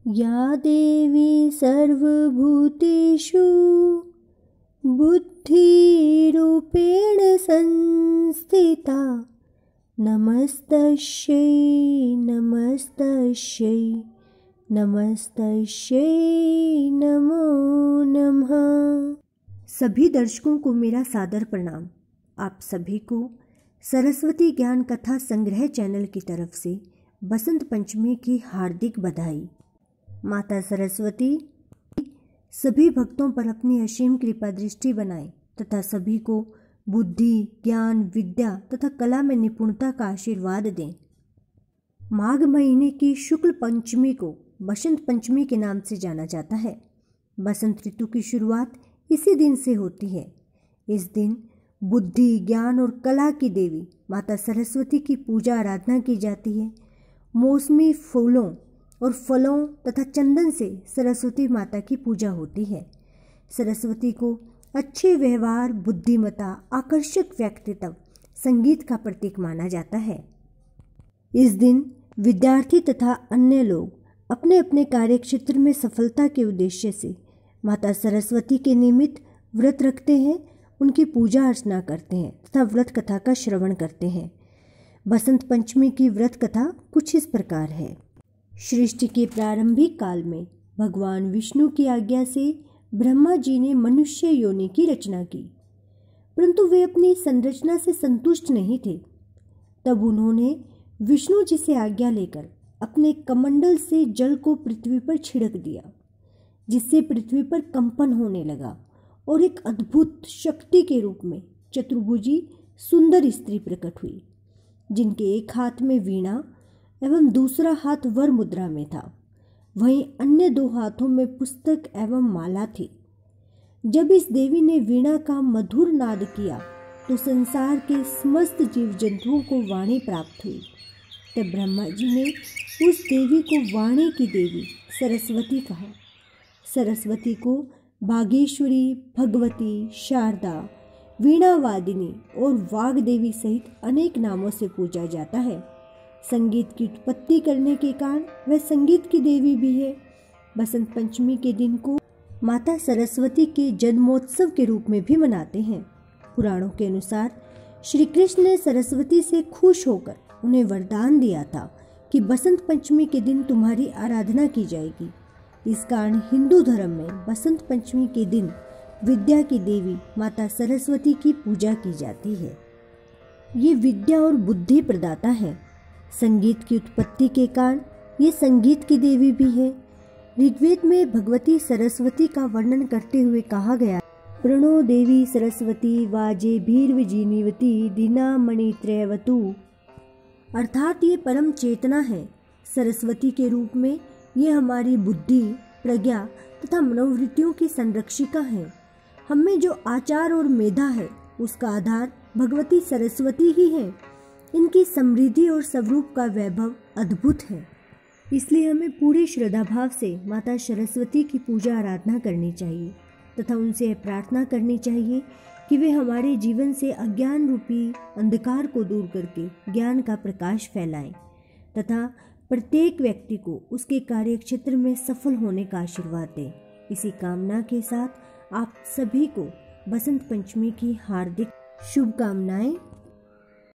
या देवी सर्वभूतेषु बुद्धिरूपेण संस्थिता नमस्तस्यै नमस्तस्यै नमस्तस्यै नमो नमः। सभी दर्शकों को मेरा सादर प्रणाम। आप सभी को सरस्वती ज्ञान कथा संग्रह चैनल की तरफ से बसंत पंचमी की हार्दिक बधाई। माता सरस्वती सभी भक्तों पर अपनी असीम कृपा दृष्टि बनाए तथा सभी को बुद्धि, ज्ञान, विद्या तथा कला में निपुणता का आशीर्वाद दें। माघ महीने की शुक्ल पंचमी को बसंत पंचमी के नाम से जाना जाता है। बसंत ऋतु की शुरुआत इसी दिन से होती है। इस दिन बुद्धि, ज्ञान और कला की देवी माता सरस्वती की पूजा आराधना की जाती है। मौसमी फूलों और फलों तथा चंदन से सरस्वती माता की पूजा होती है। सरस्वती को अच्छे व्यवहार, बुद्धिमत्ता, आकर्षक व्यक्तित्व, संगीत का प्रतीक माना जाता है। इस दिन विद्यार्थी तथा अन्य लोग अपने अपने कार्यक्षेत्र में सफलता के उद्देश्य से माता सरस्वती के निमित्त व्रत रखते हैं, उनकी पूजा अर्चना करते हैं तथा व्रत कथा का श्रवण करते हैं। बसंत पंचमी की व्रत कथा कुछ इस प्रकार है। सृष्टि के प्रारंभिक काल में भगवान विष्णु की आज्ञा से ब्रह्मा जी ने मनुष्य योनि की रचना की, परंतु वे अपनी संरचना से संतुष्ट नहीं थे। तब उन्होंने विष्णु जी से आज्ञा लेकर अपने कमंडल से जल को पृथ्वी पर छिड़क दिया, जिससे पृथ्वी पर कंपन होने लगा और एक अद्भुत शक्ति के रूप में चतुर्भुजी सुंदर स्त्री प्रकट हुई, जिनके एक हाथ में वीणा एवं दूसरा हाथ वर मुद्रा में था। वहीं अन्य दो हाथों में पुस्तक एवं माला थी। जब इस देवी ने वीणा का मधुर नाद किया तो संसार के समस्त जीव जंतुओं को वाणी प्राप्त हुई। तब ब्रह्मा जी ने उस देवी को वाणी की देवी सरस्वती कहा। सरस्वती को बागेश्वरी, भगवती, शारदा, वीणावादिनी और वाग देवी सहित अनेक नामों से पूजा जाता है। संगीत की उत्पत्ति करने के कारण वह संगीत की देवी भी है। बसंत पंचमी के दिन को माता सरस्वती के जन्मोत्सव के रूप में भी मनाते हैं। पुराणों के अनुसार श्री कृष्ण ने सरस्वती से खुश होकर उन्हें वरदान दिया था कि बसंत पंचमी के दिन तुम्हारी आराधना की जाएगी। इस कारण हिंदू धर्म में बसंत पंचमी के दिन विद्या की देवी माता सरस्वती की पूजा की जाती है। ये विद्या और बुद्धि प्रदाता है। संगीत की उत्पत्ति के कारण ये संगीत की देवी भी है। ऋग्वेद में भगवती सरस्वती का वर्णन करते हुए कहा गया, प्रणो देवी सरस्वती वाजे भीर्वजीनिवती दीना मणित्रयवतु। अर्थात ये परम चेतना है। सरस्वती के रूप में ये हमारी बुद्धि, प्रज्ञा तथा मनोवृत्तियों की संरक्षिका है। हमें जो आचार और मेधा है उसका आधार भगवती सरस्वती ही है। इनकी समृद्धि और स्वरूप का वैभव अद्भुत है। इसलिए हमें पूरे श्रद्धा भाव से माता सरस्वती की पूजा आराधना करनी चाहिए तथा उनसे प्रार्थना करनी चाहिए कि वे हमारे जीवन से अज्ञान रूपी अंधकार को दूर करके ज्ञान का प्रकाश फैलाएं तथा प्रत्येक व्यक्ति को उसके कार्यक्षेत्र में सफल होने का आशीर्वाद दें। इसी कामना के साथ आप सभी को बसंत पंचमी की हार्दिक शुभकामनाएं।